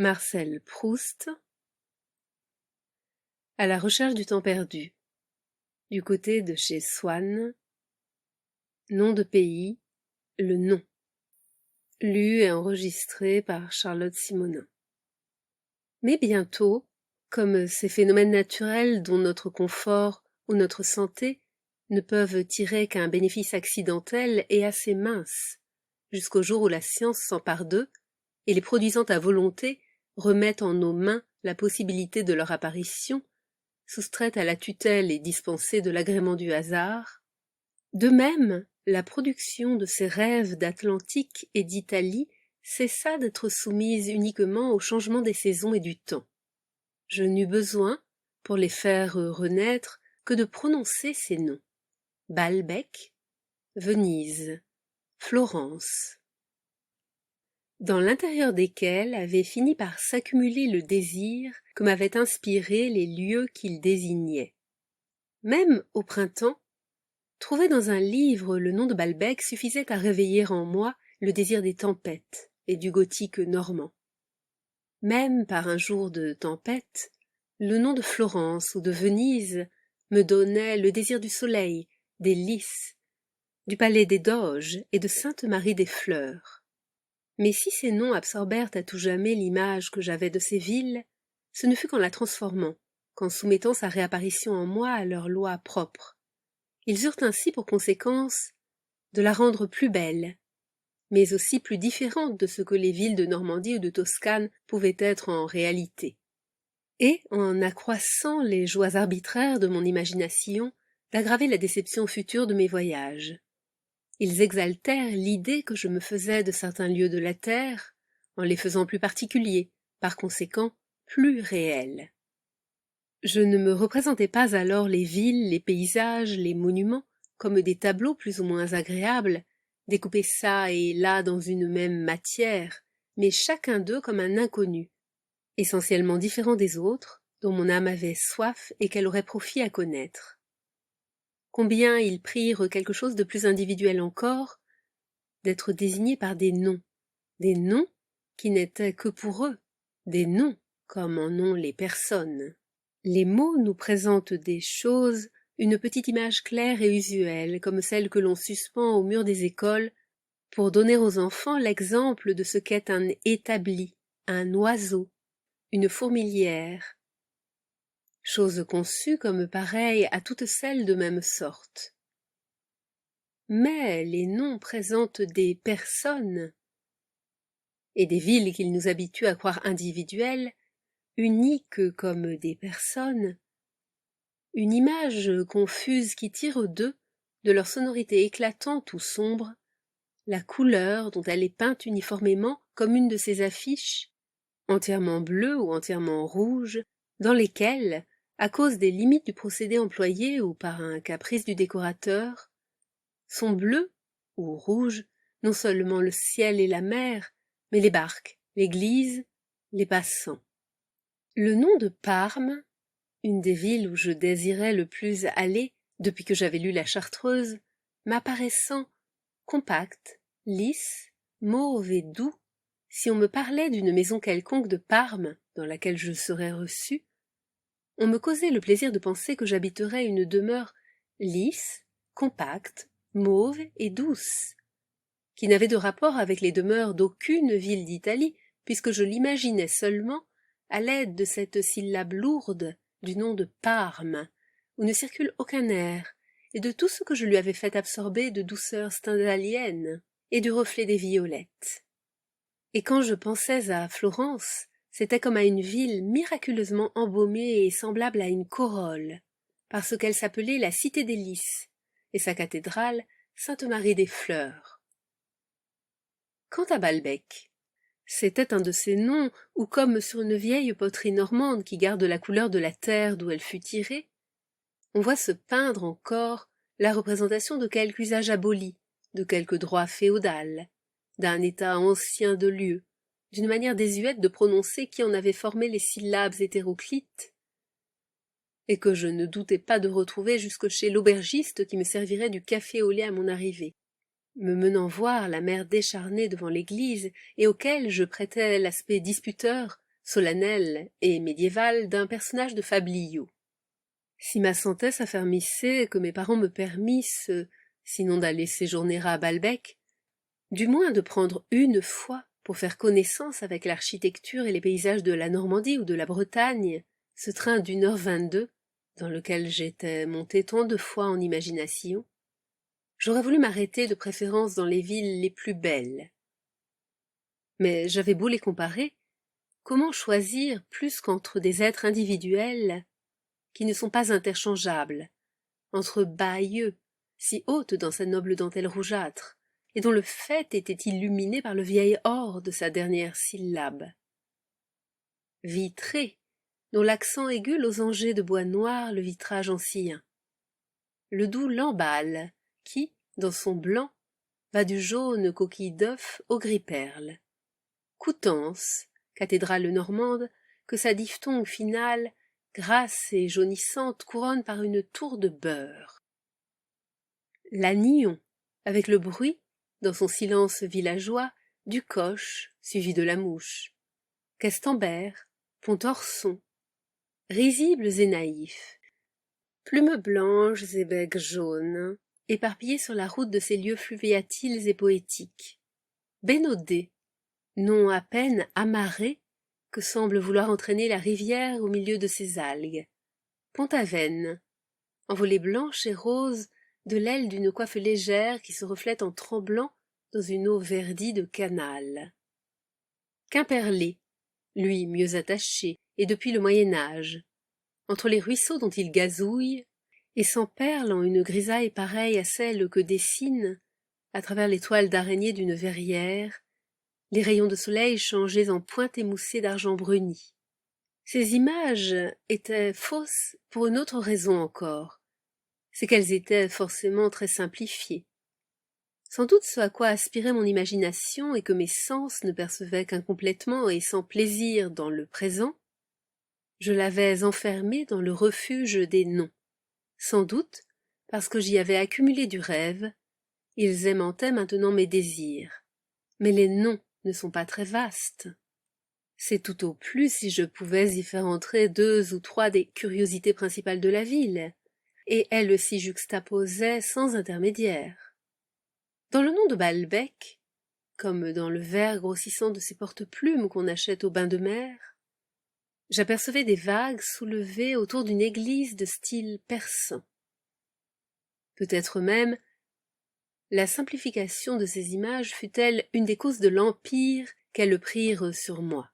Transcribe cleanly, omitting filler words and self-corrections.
Marcel Proust, À la recherche du temps perdu, du côté de chez Swann, nom de pays, le nom, lu et enregistré par Charlotte Simonin. Mais bientôt, comme ces phénomènes naturels dont notre confort ou notre santé ne peuvent tirer qu'un bénéfice accidentel et assez mince, jusqu'au jour où la science s'empare d'eux, et les produisant à volonté remettent en nos mains la possibilité de leur apparition, soustraite à la tutelle et dispensée de l'agrément du hasard. De même, la production de ces rêves d'Atlantique et d'Italie cessa d'être soumise uniquement au changement des saisons et du temps. Je n'eus besoin, pour les faire renaître, que de prononcer ces noms. Balbec, Venise, Florence, dans l'intérieur desquels avait fini par s'accumuler le désir que m'avaient inspiré les lieux qu'ils désignaient. Même au printemps, trouver dans un livre le nom de Balbec suffisait à réveiller en moi le désir des tempêtes et du gothique normand. Même par un jour de tempête, le nom de Florence ou de Venise me donnait le désir du soleil, des lys, du palais des Doges et de Sainte-Marie-des-Fleurs. Mais si ces noms absorbèrent à tout jamais l'image que j'avais de ces villes, ce ne fut qu'en la transformant, qu'en soumettant sa réapparition en moi à leurs lois propres. Ils eurent ainsi pour conséquence de la rendre plus belle, mais aussi plus différente de ce que les villes de Normandie ou de Toscane pouvaient être en réalité. Et, en accroissant les joies arbitraires de mon imagination, d'aggraver la déception future de mes voyages. Ils exaltèrent l'idée que je me faisais de certains lieux de la terre, en les faisant plus particuliers, par conséquent plus réels. Je ne me représentais pas alors les villes, les paysages, les monuments, comme des tableaux plus ou moins agréables, découpés çà et là dans une même matière, mais chacun d'eux comme un inconnu, essentiellement différent des autres, dont mon âme avait soif et qu'elle aurait profit à connaître. Combien ils prirent quelque chose de plus individuel encore, d'être désignés par des noms qui n'étaient que pour eux, des noms comme en ont les personnes. Les mots nous présentent des choses, une petite image claire et usuelle, comme celle que l'on suspend au mur des écoles, pour donner aux enfants l'exemple de ce qu'est un établi, un oiseau, une fourmilière, chose conçue comme pareille à toutes celles de même sorte. Mais les noms présentent des personnes, et des villes qu'ils nous habituent à croire individuelles, uniques comme des personnes, une image confuse qui tire d'eux, de leur sonorité éclatante ou sombre, la couleur dont elle est peinte uniformément comme une de ces affiches, entièrement bleue ou entièrement rouge, dans lesquelles, à cause des limites du procédé employé ou par un caprice du décorateur, sont bleus ou rouges non seulement le ciel et la mer, mais les barques, l'église, les passants. Le nom de Parme, une des villes où je désirais le plus aller depuis que j'avais lu la Chartreuse, m'apparaissant compact, lisse, mauve et doux, si on me parlait d'une maison quelconque de Parme dans laquelle je serais reçu, on me causait le plaisir de penser que j'habiterais une demeure lisse, compacte, mauve et douce, qui n'avait de rapport avec les demeures d'aucune ville d'Italie, puisque je l'imaginais seulement à l'aide de cette syllabe lourde du nom de Parme, où ne circule aucun air, et de tout ce que je lui avais fait absorber de douceur stendhalienne et du reflet des violettes. Et quand je pensais à Florence, c'était comme à une ville miraculeusement embaumée et semblable à une corolle, parce qu'elle s'appelait la Cité des Lys, et sa cathédrale Sainte-Marie-des-Fleurs. Quant à Balbec, c'était un de ces noms où, comme sur une vieille poterie normande qui garde la couleur de la terre d'où elle fut tirée, on voit se peindre encore la représentation de quelque usage aboli, de quelque droit féodal, d'un état ancien de lieu, d'une manière désuète de prononcer qui en avait formé les syllabes hétéroclites, et que je ne doutais pas de retrouver jusque chez l'aubergiste qui me servirait du café au lait à mon arrivée, me menant voir la mer décharnée devant l'église et auquel je prêtais l'aspect disputeur solennelle et médiévale d'un personnage de fabliau. Si ma santé s'affermissait et que mes parents me permissent, sinon d'aller séjourner à Balbec, du moins de prendre une fois pour faire connaissance avec l'architecture et les paysages de la Normandie ou de la Bretagne, ce train d'1h22, dans lequel j'étais montée tant de fois en imagination, j'aurais voulu m'arrêter de préférence dans les villes les plus belles. Mais j'avais beau les comparer, comment choisir plus qu'entre des êtres individuels qui ne sont pas interchangeables, entre Bayeux, si haute dans sa noble dentelle rougeâtre, et dont le faîte était illuminé par le vieil or de sa dernière syllabe. Vitré, dont l'accent aigu losangeait de bois noir le vitrage ancien. Le doux Lamballe, qui, dans son blanc, va du jaune coquille d'œuf au gris perle. Coutances, cathédrale normande, que sa diphtongue finale, grasse et jaunissante, couronne par une tour de beurre. Lannion, avec le bruit, dans son silence villageois, du coche, suivi de la mouche. Questembert, Pontorson, risibles et naïfs, plumes blanches et becs jaunes, éparpillés sur la route de ces lieux fluviatiles et poétiques. Bénodet, nom à peine amarré que semble vouloir entraîner la rivière au milieu de ses algues. Pont-Aven, envolée blanche et rose de l'aile d'une coiffe légère qui se reflète en tremblant dans une eau verdie de canal. Quimperlé, lui mieux attaché, et depuis le Moyen-Âge, entre les ruisseaux dont il gazouille, et s'emperle en une grisaille pareille à celle que dessinent, à travers les toiles d'araignée d'une verrière, les rayons de soleil changés en pointes émoussées d'argent bruni. Ces images étaient fausses pour une autre raison encore, c'est qu'elles étaient forcément très simplifiées. Sans doute ce à quoi aspirait mon imagination et que mes sens ne percevaient qu'incomplètement et sans plaisir dans le présent, je l'avais enfermé dans le refuge des noms. Sans doute parce que j'y avais accumulé du rêve, ils aimantaient maintenant mes désirs. Mais les noms ne sont pas très vastes. C'est tout au plus si je pouvais y faire entrer 2 ou 3 des curiosités principales de la ville, et elles s'y juxtaposaient sans intermédiaire. Dans le nom de Balbec, comme dans le vert grossissant de ces porte-plumes qu'on achète au bain de mer, j'apercevais des vagues soulevées autour d'une église de style persan. Peut-être même la simplification de ces images fut-elle une des causes de l'empire qu'elles prirent sur moi.